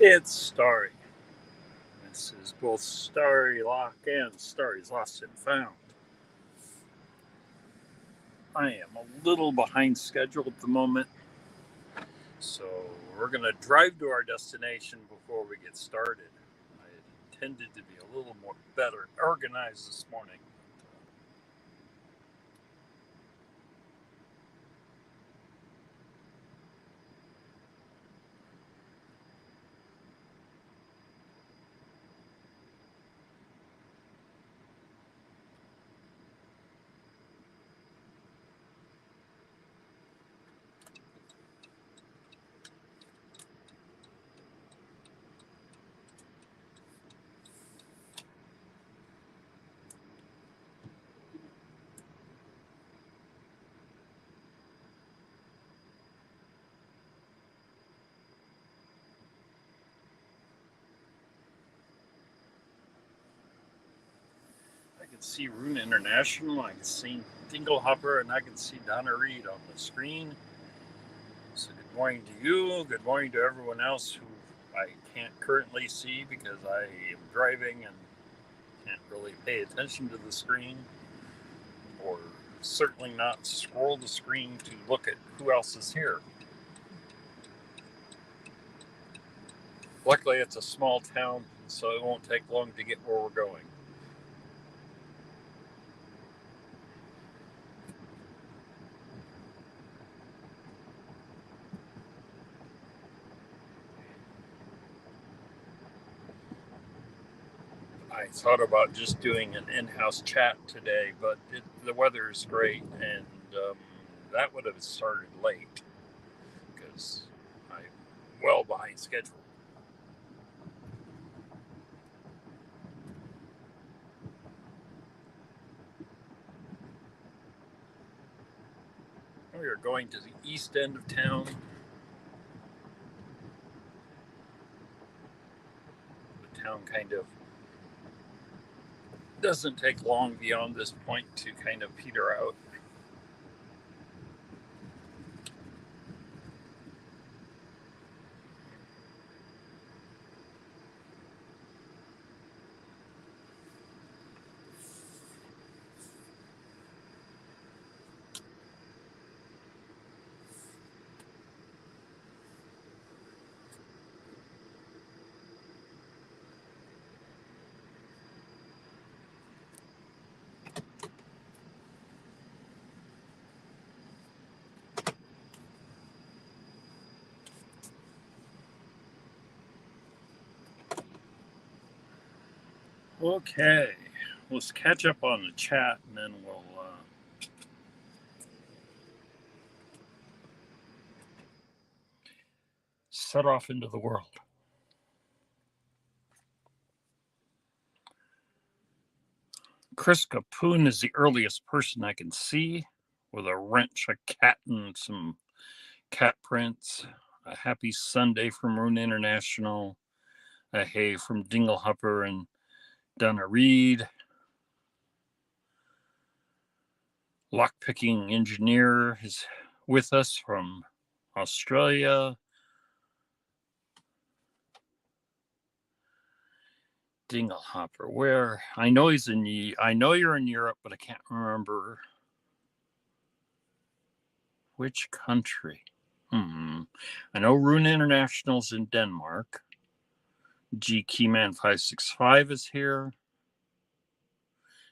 It's Starry. This is both Starrylock and Starry's Lost and Found. I am a little behind schedule at the moment, so we're going to drive to our destination before we get started. I intended to be a little more better organized this morning. I can see Rune International, I can see Dinglehopper, and I can see Donna Reed on the screen. So good morning to you, good morning to everyone else who I can't currently see because I am driving and can't really pay attention to the screen, or certainly not scroll the screen to look at who else is here. Luckily, it's a small town, so it won't take long to get where we're going. I thought about just doing an in-house chat today, but the weather is great, and that would have started late because I'm well behind schedule. We are going to the east end of town. The town kind of doesn't take long beyond this point to kind of peter out. Okay, let's catch up on the chat and then we'll set off into the world. Chris Capoon is the earliest person I can see with a wrench, a cat, and some cat prints. A happy Sunday from Rune International. A hey from Dinglehopper and Donna Reed. Lockpicking engineer is with us from Australia. Dinglehopper, where? I know you're in Europe, but I can't remember which country. I know Rune International's in Denmark. G Keyman 565 is here.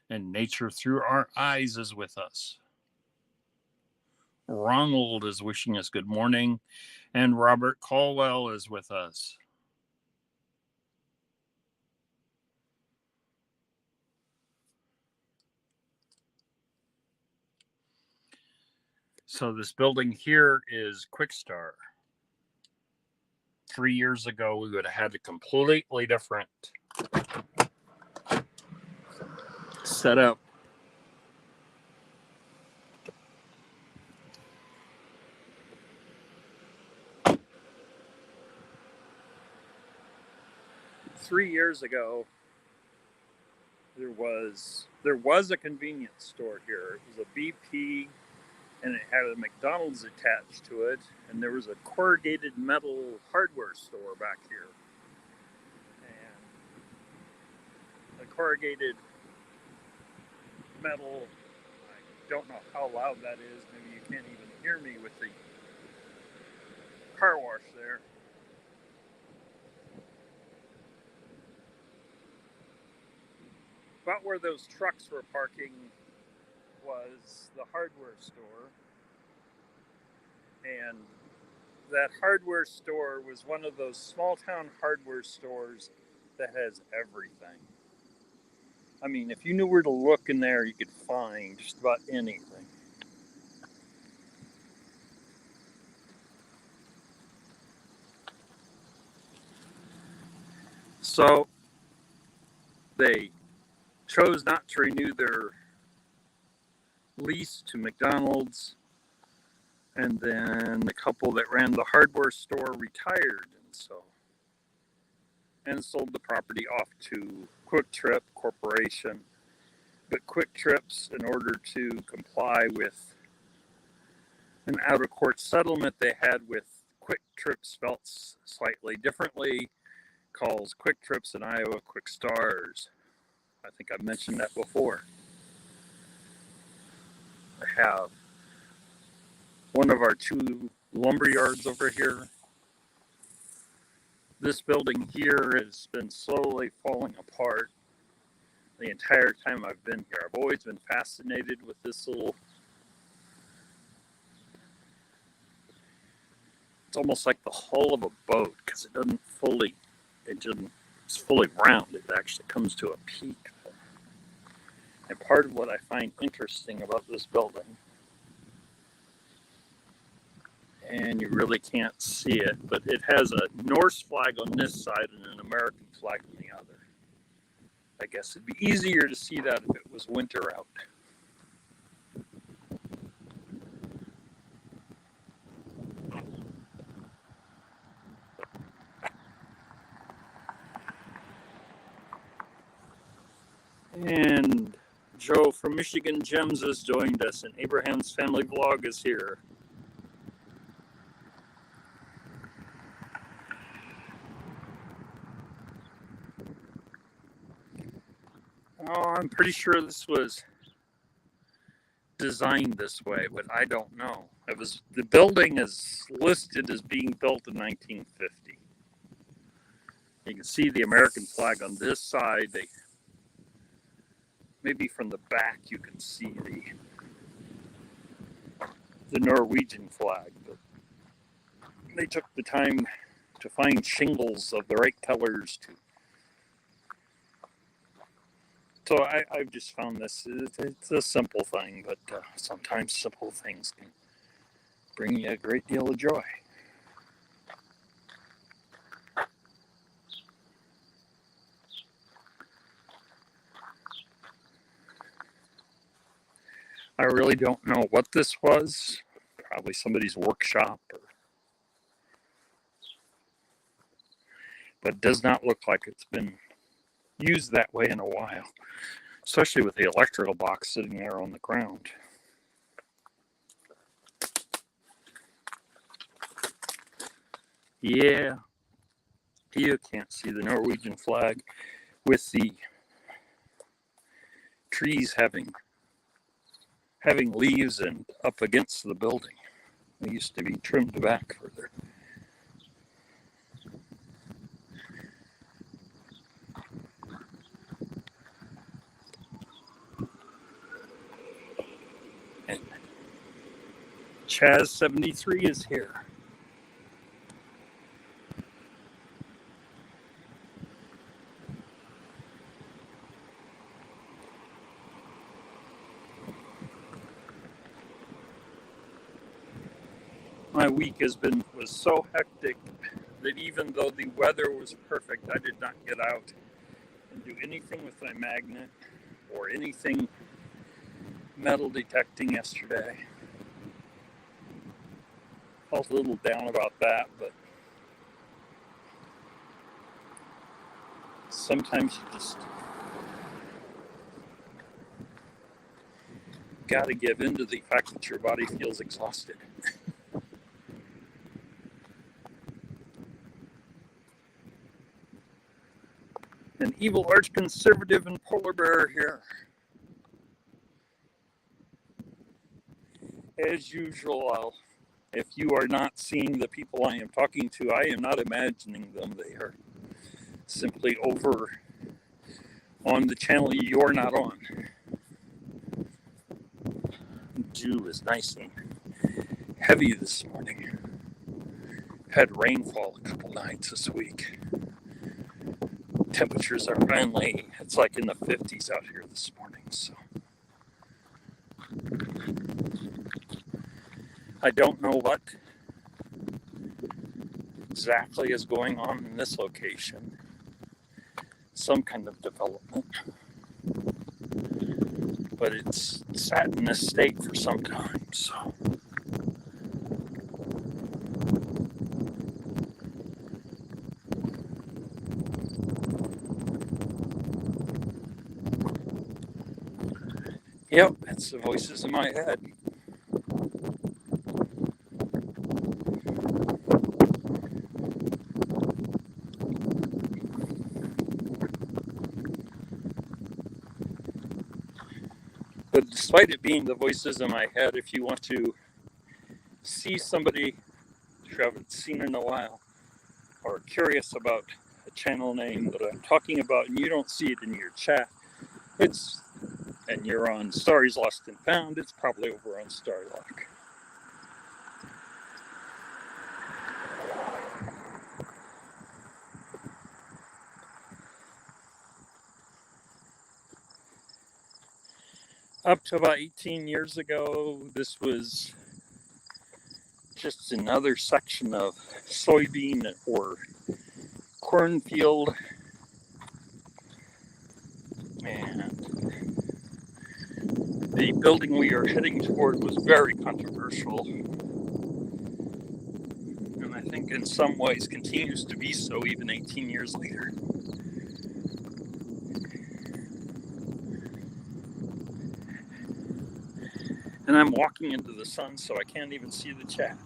And Nature Through Our Eyes is with us. Ronald is wishing us good morning. And Robert Caldwell is with us. So this building here is Quickstar. 3 years ago, we would have had a completely different setup. Three years ago, there was a convenience store here. It was a BP, and it had a McDonald's attached to it, and there was a corrugated metal hardware store back here. corrugated metal. I don't know how loud that is. Maybe you can't even hear me with the car wash there. About where those trucks were parking was the hardware store. And that hardware store was one of those small town hardware stores that has everything. I mean, if you knew where to look in there, you could find just about anything. So they chose not to renew their lease to McDonald's, and then the couple that ran the hardware store retired, and sold the property off to Quick Trip Corporation. But Quick Trips, in order to comply with an out-of-court settlement they had with Quick Trips spelt slightly differently, calls Quick Trips in Iowa Quick Stars. I think I've mentioned that before. I have one of our two lumber yards over here. This building here has been slowly falling apart the entire time I've been here. I've always been fascinated with this little, it's almost like the hull of a boat, because it's fully round. It actually comes to a peak. And part of what I find interesting about this building, and you really can't see it, but it has a Norse flag on this side and an American flag on the other. I guess it'd be easier to see that if it was winter out. And Joe from Michigan Gems has joined us, and Abraham's Family Vlog is here. Oh, I'm pretty sure this was designed this way, but I don't know. The building is listed as being built in 1950. You can see the American flag on this side. Maybe from the back you can see the Norwegian flag, but they took the time to find shingles of the right colors to. So I've just found this, it's a simple thing, but sometimes simple things can bring you a great deal of joy. I really don't know what this was. Probably somebody's workshop, but it does not look like it's been used that way in a while, especially with the electrical box sitting there on the ground. Yeah, you can't see the Norwegian flag with the trees having leaves and up against the building. They used to be trimmed back further. And Chaz73 is here. My week was so hectic that even though the weather was perfect, I did not get out and do anything with my magnet or anything metal detecting yesterday. Felt a little down about that, but sometimes you just gotta give in to the fact that your body feels exhausted. An evil arch conservative and polar bear here. As usual, if you are not seeing the people I am talking to, I am not imagining them. They are simply over on the channel you're not on. Dew is nice and heavy this morning. Had rainfall a couple nights this week. Temperatures are finally, it's like in the 50s out here this morning, so. I don't know what exactly is going on in this location. Some kind of development. But it's sat in this state for some time, so. Yep, it's the voices in my head. But despite it being the voices in my head, if you want to see somebody you haven't seen in a while, or curious about a channel name that I'm talking about and you don't see it in your chat, and you're on Starry's Lost and Found, it's probably over on Starrylock. Up to about 18 years ago, this was just another section of soybean or cornfield, and the building we are heading toward was very controversial, and I think in some ways continues to be so even 18 years later. And I'm walking into the sun, so I can't even see the chat.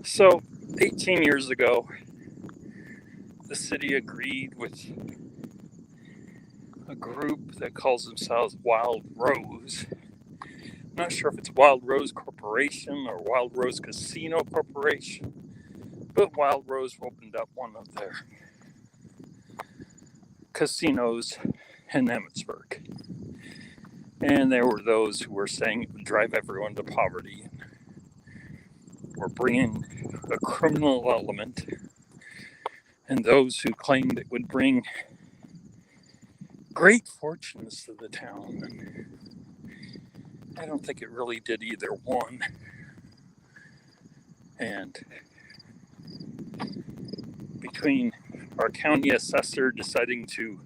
So, 18 years ago, the city agreed with a group that calls themselves Wild Rose. I'm not sure if it's Wild Rose Corporation or Wild Rose Casino Corporation, but Wild Rose opened up one of their casinos in Emmetsburg. And there were those who were saying it would drive everyone to poverty, and were bringing a criminal element, and those who claimed it would bring great fortunes to the town. And I don't think it really did either one. And between our county assessor deciding to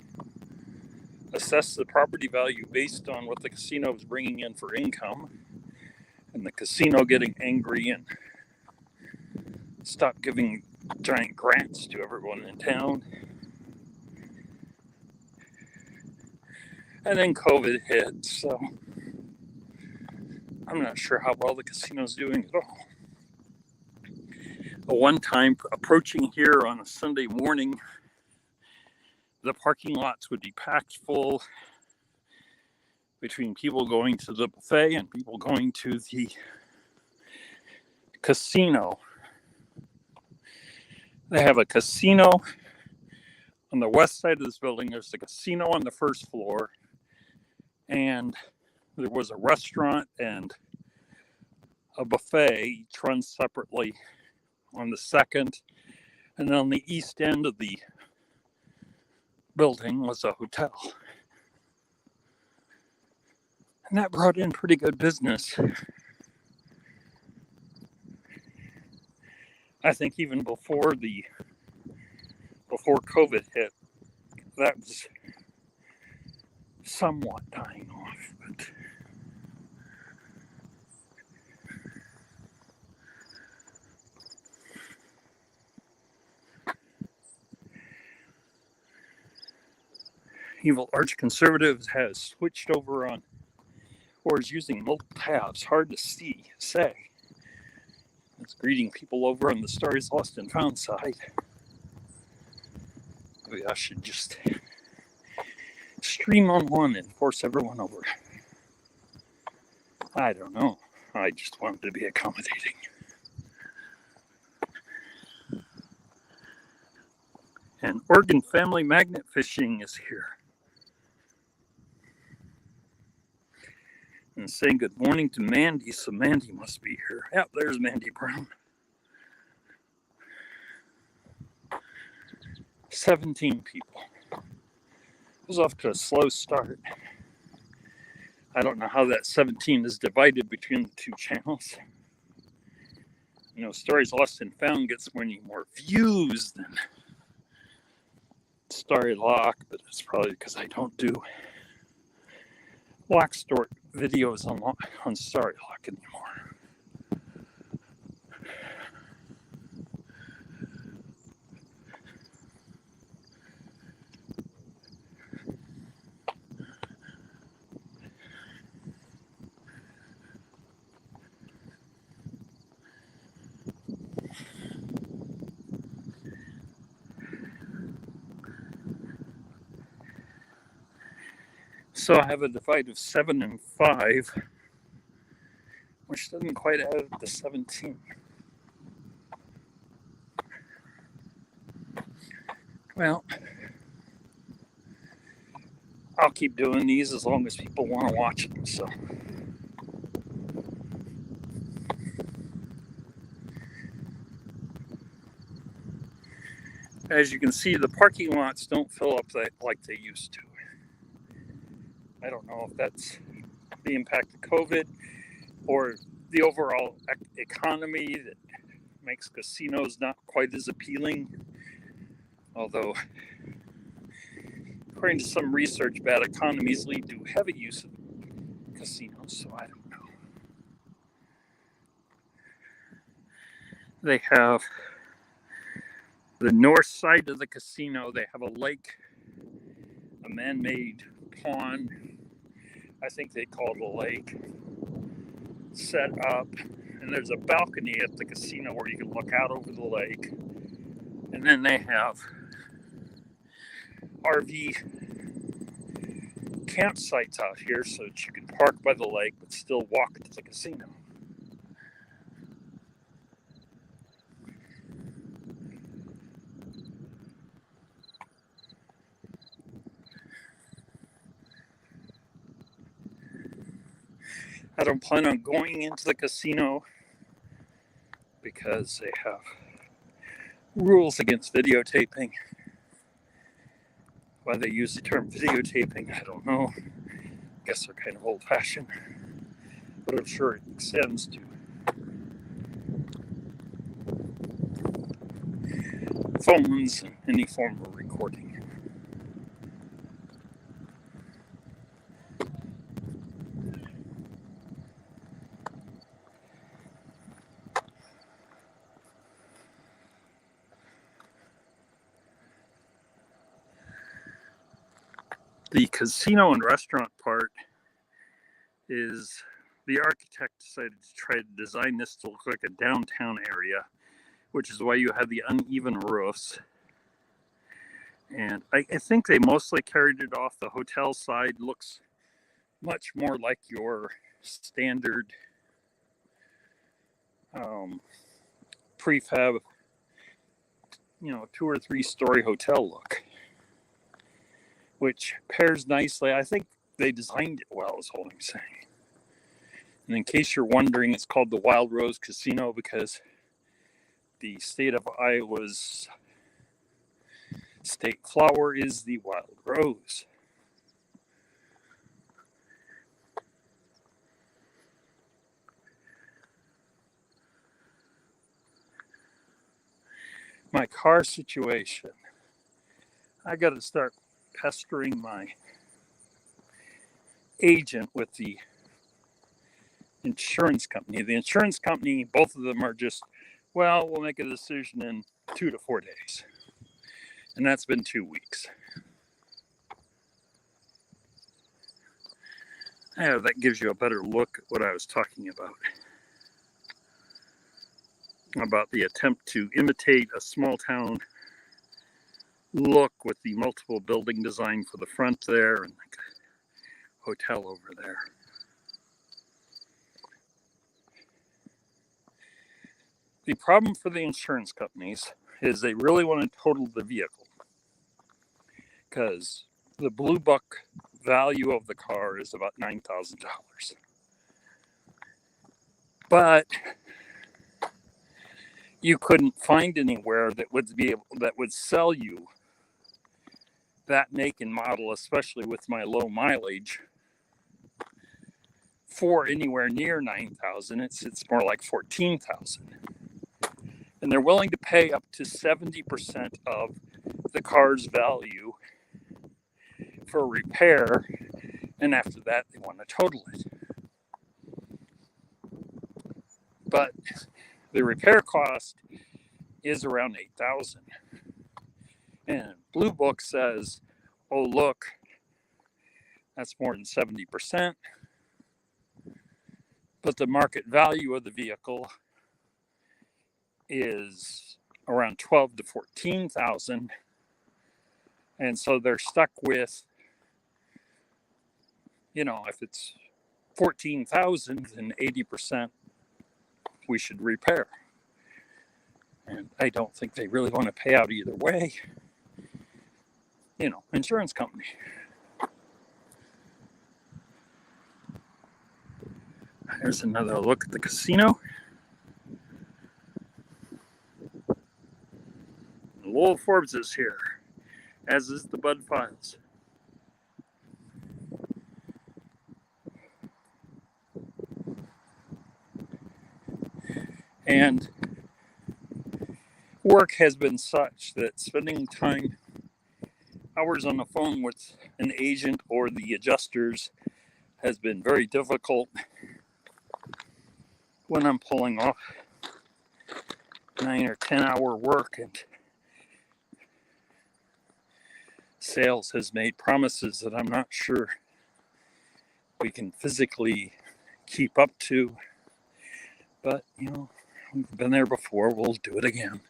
assess the property value based on what the casino was bringing in for income, and the casino getting angry and stopped giving giant grants to everyone in town, and then COVID hit, so I'm not sure how well the casino's doing at all. One time, approaching here on a Sunday morning, the parking lots would be packed full between people going to the buffet and people going to the casino. They have a casino on the west side of this building. There's a casino on the first floor, and there was a restaurant and a buffet, each run separately, on the second. And on the east end of the building was a hotel. And that brought in pretty good business. I think even before COVID hit, that was somewhat dying off. But evil arch conservative has switched over on, or is using multiple tabs. Hard to say. It's greeting people over on the Starry's Lost and Found side. Maybe I should just stream on one and force everyone over. I don't know. I just wanted to be accommodating. And Oregon Family Magnet Fishing is here. And saying good morning to Mandy, so Mandy must be here. Yep, there's Mandy Brown. 17 people. It was off to a slow start. I don't know how that 17 is divided between the two channels. You know, Stories Lost and Found gets many more views than Starrylock, but it's probably because I don't do lock store videos on Starrylock anymore. So I have a divide of 7 and 5, which doesn't quite add up to 17. Well, I'll keep doing these as long as people want to watch them. So, as you can see, the parking lots don't fill up like they used to. I don't know if that's the impact of COVID or the overall economy that makes casinos not quite as appealing. Although, according to some research, bad economies lead to heavy use of casinos, so I don't know. They have the north side of the casino, they have a lake, a man-made pond, I think they call it a lake, set up, and there's a balcony at the casino where you can look out over the lake. And then they have RV campsites out here so that you can park by the lake but still walk to the casino. I don't plan on going into the casino because they have rules against videotaping. Why they use the term videotaping, I don't know. I guess they're kind of old-fashioned, but I'm sure it extends to phones and any form of recording. The casino and restaurant part is the architect decided to try to design this to look like a downtown area, which is why you have the uneven roofs. And I think they mostly carried it off. The hotel side looks much more like your standard prefab, 2 or 3 story hotel look, which pairs nicely. I think they designed it well, is all I'm saying. And in case you're wondering, it's called the Wild Rose Casino because the state of Iowa's state flower is the wild rose. My car situation. I got to start pestering my agent with the insurance company. The insurance company, both of them are just, we'll make a decision in 2 to 4 days. And that's been 2 weeks. Yeah, that gives you a better look at what I was talking about the attempt to imitate a small town look with the multiple building design for the front there and like a hotel over there. The problem for the insurance companies is they really want to total the vehicle because the Blue Book value of the car is about $9,000. But you couldn't find anywhere that would sell you that make and model, especially with my low mileage, for anywhere near $9,000. It's more like $14,000. And they're willing to pay up to 70% of the car's value for repair, and after that they want to total it. But the repair cost is around $8,000. And Blue Book says, oh look, that's more than 70%. But the market value of the vehicle is around 12 to 14,000. And so they're stuck with, if it's 14,000, then 80% we should repair. And I don't think they really want to pay out either way. Insurance company. There's another look at the casino. Lowell Forbes is here, as is the Bud Files. And work has been such that spending hours on the phone with an agent or the adjusters has been very difficult when I'm pulling off 9 or 10 hour work, and sales has made promises that I'm not sure we can physically keep up to. But, we've been there before, we'll do it again.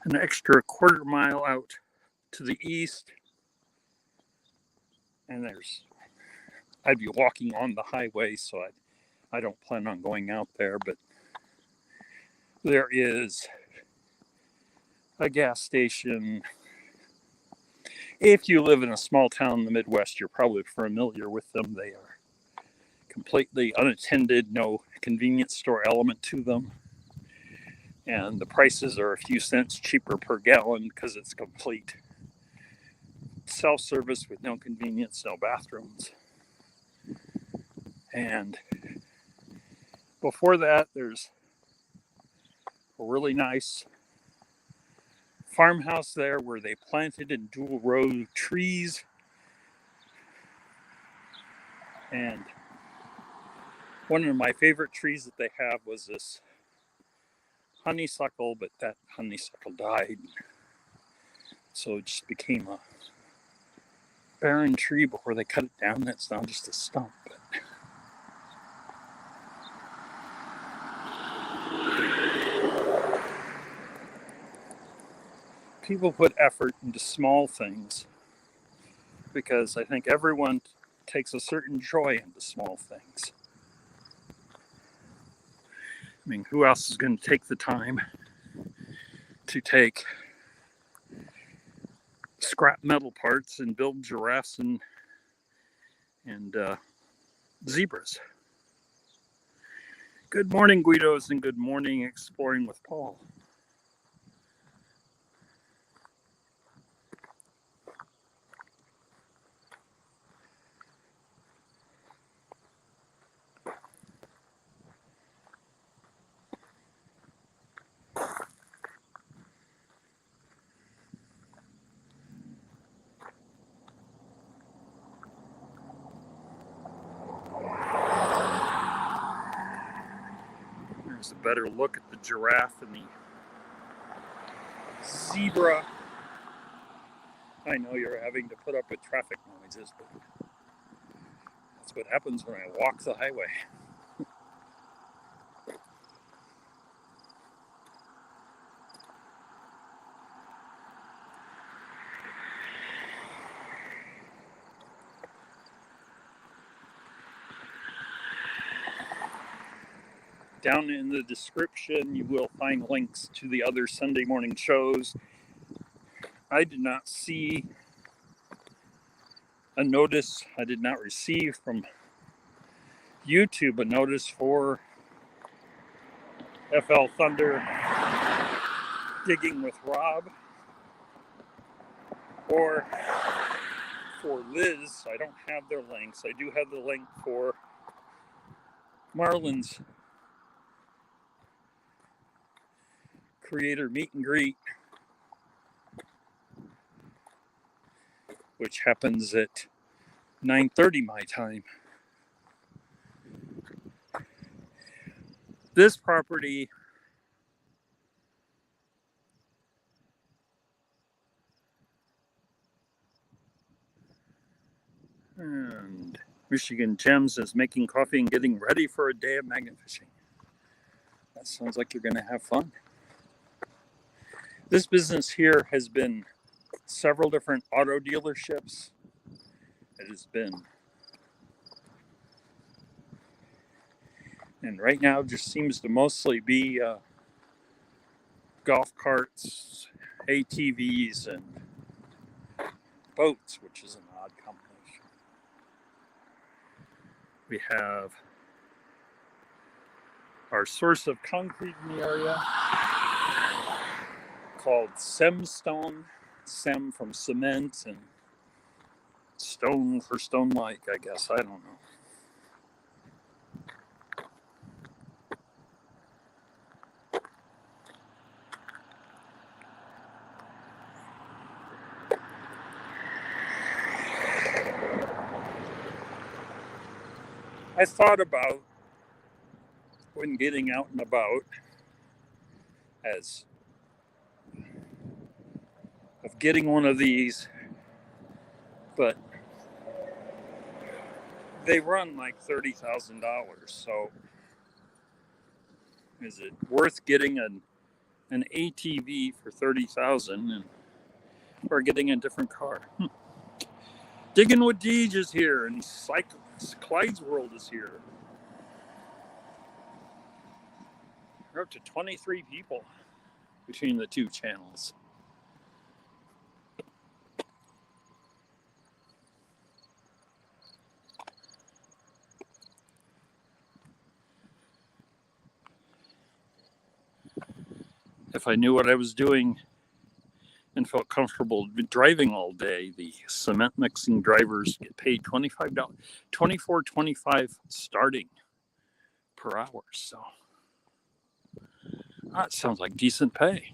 An extra quarter mile out to the east, and I'd be walking on the highway, so I don't plan on going out there, but there is a gas station. If you live in a small town in the Midwest, you're probably familiar with them. They are completely unattended, no convenience store element to them. And the prices are a few cents cheaper per gallon because it's complete self-service with no convenience, no bathrooms. And before that, there's a really nice farmhouse there where they planted in dual row trees. And one of my favorite trees that they have was this honeysuckle, but that honeysuckle died. So it just became a barren tree before they cut it down. That's now just a stump. People put effort into small things because I think everyone takes a certain joy into small things. I mean, who else is going to take the time to take scrap metal parts and build giraffes and zebras? Good morning, Guidos, and good morning, Exploring with Paul. There's a better look at the giraffe and the zebra. I know you're having to put up with traffic noises, but that's what happens when I walk the highway. Down in the description, you will find links to the other Sunday morning shows. I did not see a notice, I did not receive from YouTube a notice for FL Thunder, Digging with Rob, or for Liz. I don't have their links. I do have the link for Marlon's creator meet and greet, which happens at 9:30 my time. This property and Michigan Gems is making coffee and getting ready for a day of magnet fishing. That sounds like you're going to have fun. This business here has been several different auto dealerships. It has been, and right now it just seems to mostly be golf carts, ATVs, and boats, which is an odd combination. We have our source of concrete in the area called Semstone. Sem from cement and stone for stone-like, I guess. I don't know. I thought about, when getting out and about, as of getting one of these, but they run like $30,000. So is it worth getting an ATV for $30,000 or getting a different car? Digging with Deej is here, and Clyde's World is here. We're up to 23 people between the two channels. If I knew what I was doing and felt comfortable driving all day, the cement mixing drivers get paid $24.25 starting per hour. So that sounds like decent pay.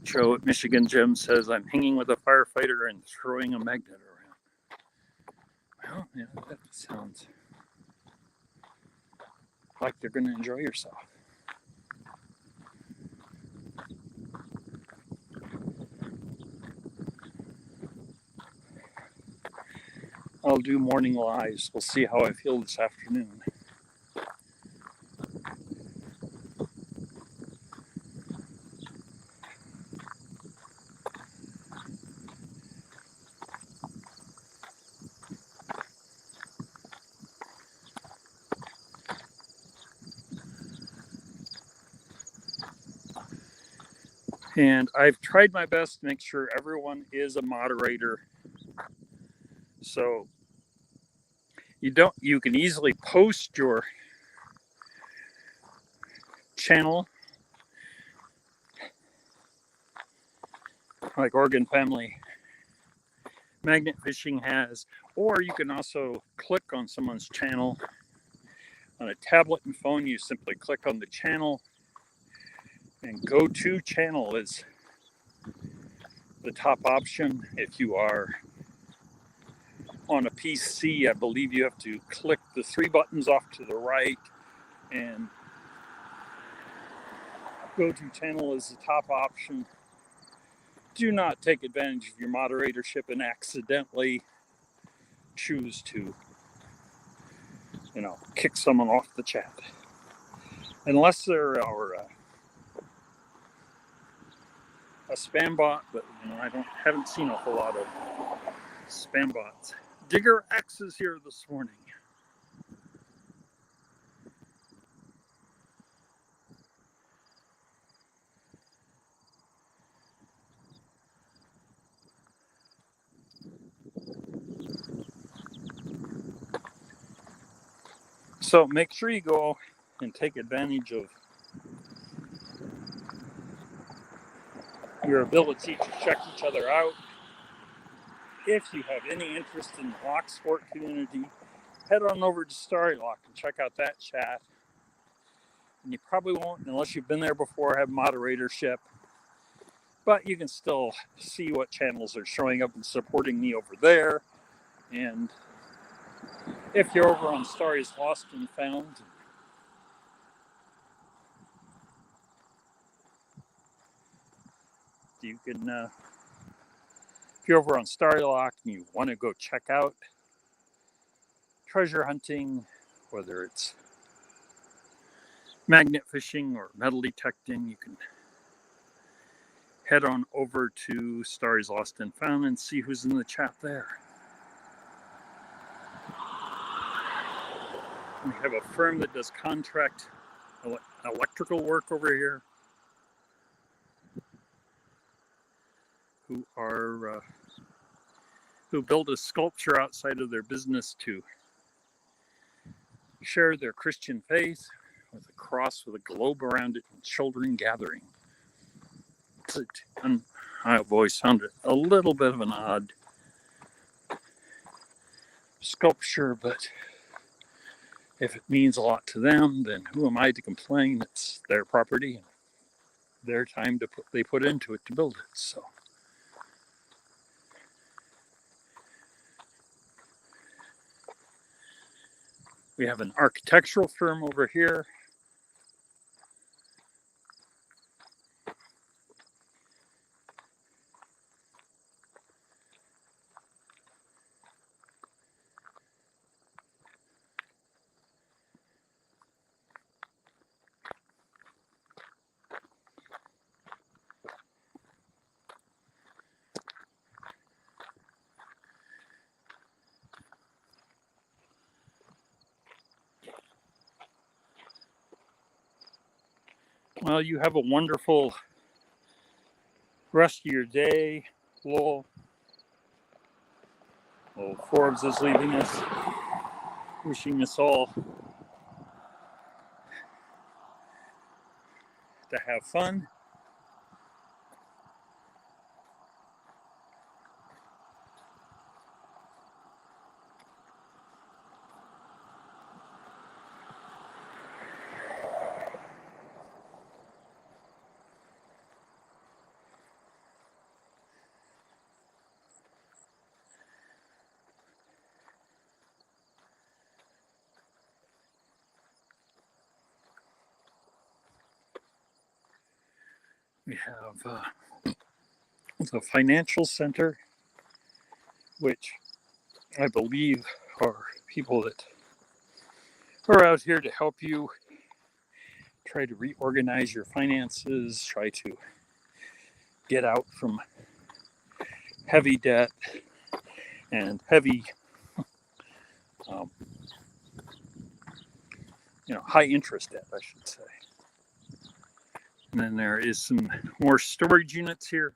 Joe at Michigan Gym says, I'm hanging with a firefighter and throwing a magnet around. Well, yeah, that sounds like you're going to enjoy yourself. I'll do morning lives. We'll see how I feel this afternoon. And I've tried my best to make sure everyone is a moderator. So you can easily post your channel, like Oregon Family Magnet Fishing has, or you can also click on someone's channel On a tablet and phone, you simply click on the channel, and go to channel is the top option. If you are on a PC, I believe you have to click the three buttons off to the right, and go to channel is the top option. Do not take advantage of your moderatorship and accidentally choose to, kick someone off the chat. Unless they're a spam bot, but I haven't seen a whole lot of spam bots. Digger X is here this morning. So make sure you go and take advantage of your ability to check each other out. If you have any interest in the lock sport community, head on over to Starrylock and check out that chat. And you probably won't, unless you've been there before, have moderatorship. But you can still see what channels are showing up and supporting me over there. And if you're over on Starry's Lost and Found, you can, if you're over on Starrylock and you want to go check out treasure hunting, whether it's magnet fishing or metal detecting, you can head on over to Starry's Lost and Found and see who's in the chat there. We have a firm that does contract electrical work over here, who build a sculpture outside of their business to share their Christian faith with a cross with a globe around it and children gathering. And I've always found it a little bit of an odd sculpture, but if it means a lot to them, then who am I to complain? It's their property and their time they put into it to build it. So we have an architectural firm over here. Well, you have a wonderful rest of your day, Lowell. Forbes is leaving us, wishing us all to have fun. We have the financial center, which I believe are people that are out here to help you try to reorganize your finances, try to get out from heavy debt and heavy, high interest debt, I should say. And then there is some more storage units here.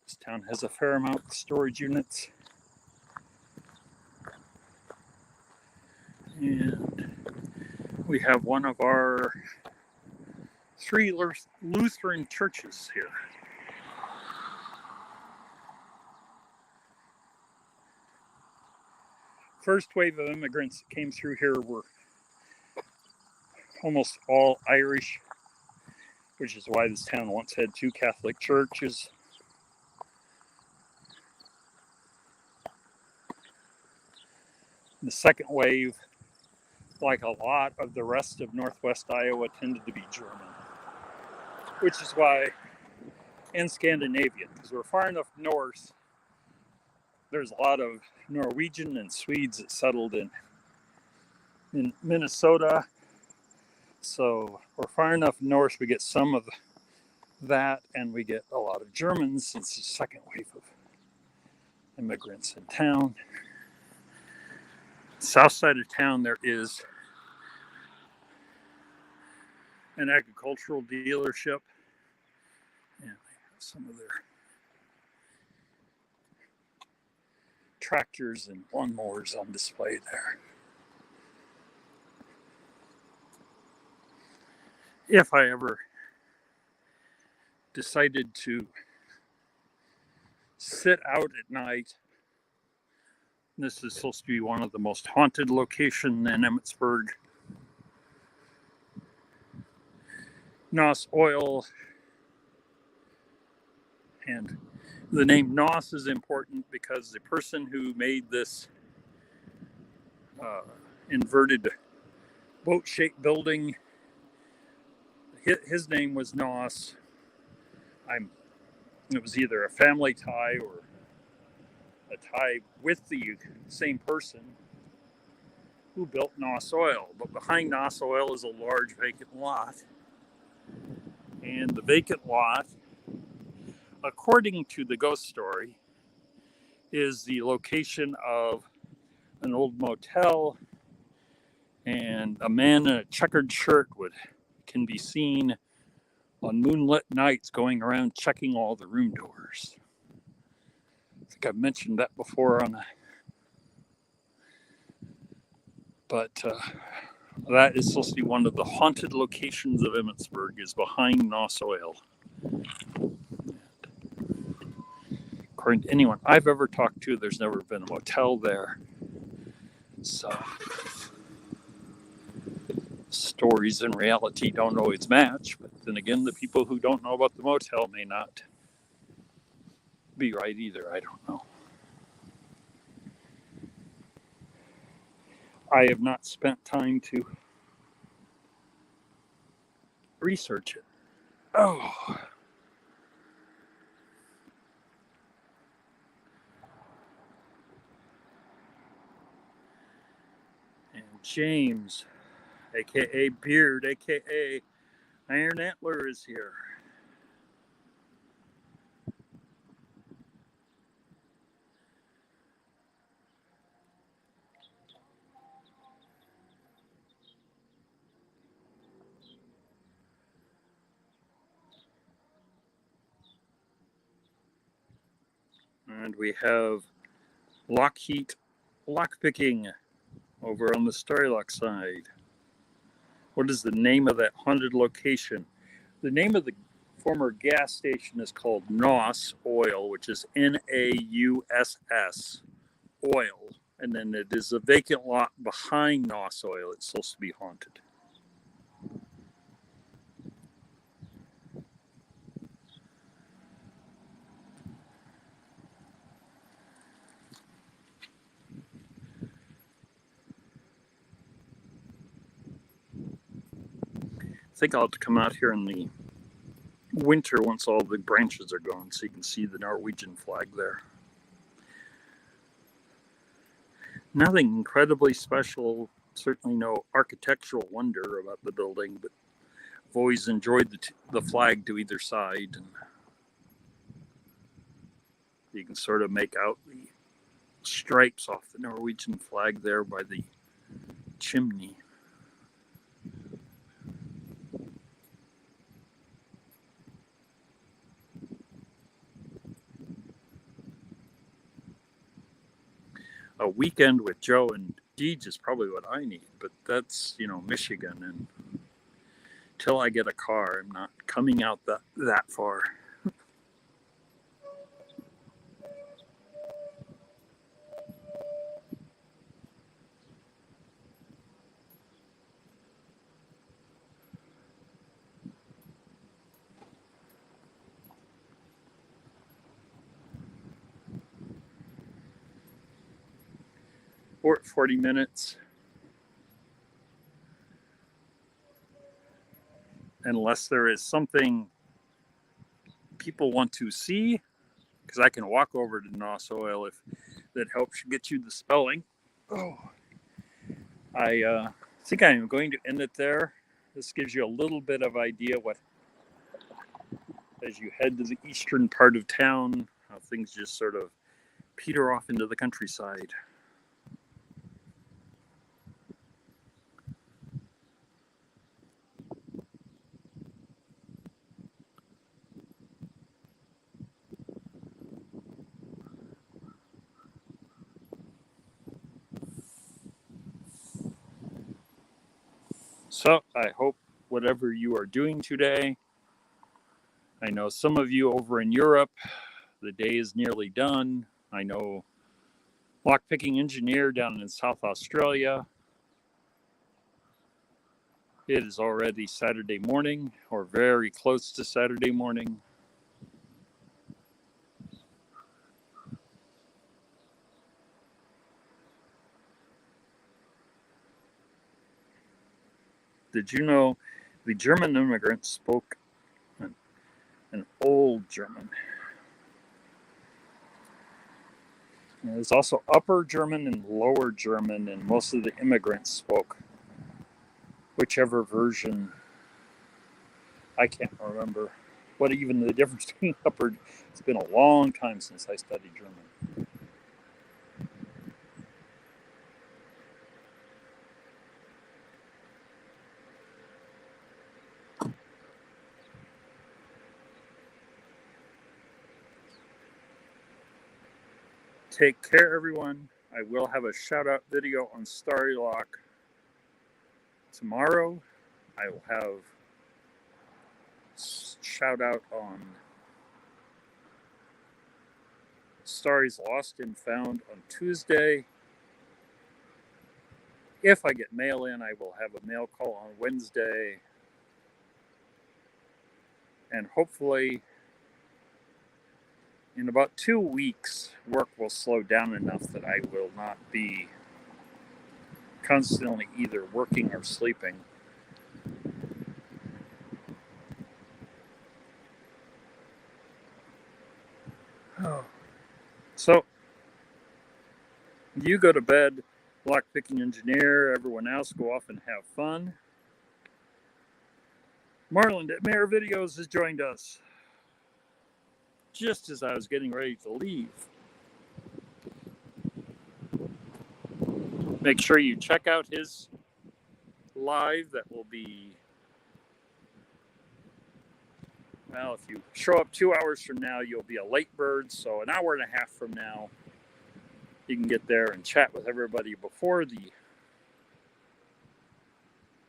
This town has a fair amount of storage units. And we have one of our 3 Lutheran churches here. First wave of immigrants that came through here were almost all Irish, which is why this town once had 2 Catholic churches. The second wave, like a lot of the rest of Northwest Iowa, tended to be German, which is why, and Scandinavian, because we're far enough north, there's a lot of Norwegian and Swedes that settled in Minnesota. So we're far enough north, we get some of that, and we get a lot of Germans. It's the second wave of immigrants in town. South side of town, there is an agricultural dealership, and they have some of their tractors and lawnmowers on display there. If I ever decided to sit out at night, this is supposed to be one of the most haunted locations in Emmetsburg. Noss Oil, and the name Noss is important because the person who made this inverted boat-shaped building, his name was Noss. It was either a family tie or a tie with the same person who built Noss Oil. But behind Noss Oil is a large vacant lot. And the vacant lot, according to the ghost story, is the location of an old motel, and a man in a checkered shirt can be seen on moonlit nights going around checking all the room doors. I think I've mentioned that before but that is supposed to be one of the haunted locations of Emmetsburg, is behind Noss Oil. According to anyone I've ever talked to, there's never been a motel there. So stories and reality don't always match, but then again, the people who don't know about the motel may not be right either. I don't know. I have not spent time to research it. Oh. And James, aka Beard, aka Iron Antler, is here. And we have Lockheat lockpicking over on the Starrylock side. What is the name of that haunted location? The name of the former gas station is called Noss Oil, which is Nauss Oil. And then it is a vacant lot behind Noss Oil. It's supposed to be haunted. I think I'll have to come out here in the winter once all the branches are gone so you can see the Norwegian flag there. Nothing incredibly special, certainly no architectural wonder about the building, but I've always enjoyed the flag to either side, and you can sort of make out the stripes off the Norwegian flag there by the chimney. A weekend with Joe and Deej is probably what I need, but that's, Michigan, and until I get a car, I'm not coming out that far. 40 minutes. Unless there is something people want to see, because I can walk over to Nos Oil if that helps get you the spelling. Oh, I think I'm going to end it there. This gives you a little bit of idea what, as you head to the eastern part of town, how things just sort of peter off into the countryside. So I hope whatever you are doing today, I know some of you over in Europe, the day is nearly done. I know lockpicking engineer down in South Australia, it is already Saturday morning, or very close to Saturday morning. Did you know the German immigrants spoke an old German? And there's also Upper German and Lower German, and most of the immigrants spoke whichever version. I can't remember what even the difference between Upper. It's been a long time since I studied German. Take care, everyone. I will have a shout-out video on Starrylock tomorrow. I will have shout-out on Starry's Lost and Found on Tuesday. If I get mail in, I will have a mail call on Wednesday. And hopefully, in about 2 weeks, work will slow down enough that I will not be constantly either working or sleeping. So, you go to bed, lockpicking engineer, everyone else go off and have fun. Marlon at MAERvideos has joined us just as I was getting ready to leave. Make sure you check out his live. That will be, well, if you show up 2 hours from now, you'll be a late bird. So an hour and a half from now, you can get there and chat with everybody before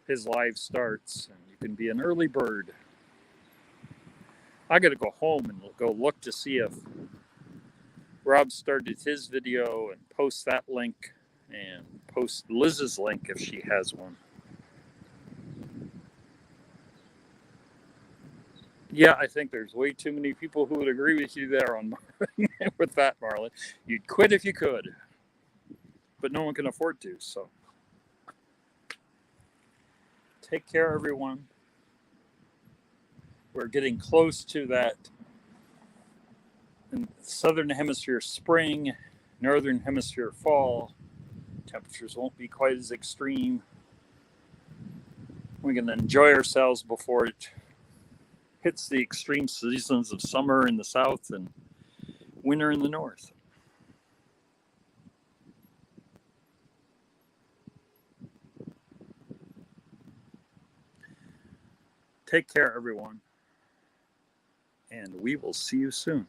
his live starts, and you can be an early bird. I got to go home and go look to see if Rob started his video and post that link, and post Liz's link if she has one. Yeah, I think there's way too many people who would agree with you there on with that, Marlon. You'd quit if you could, but no one can afford to. So take care, everyone. We're getting close to that in southern hemisphere spring, northern hemisphere fall. Temperatures won't be quite as extreme. We can enjoy ourselves before it hits the extreme seasons of summer in the south and winter in the north. Take care, everyone, and we will see you soon.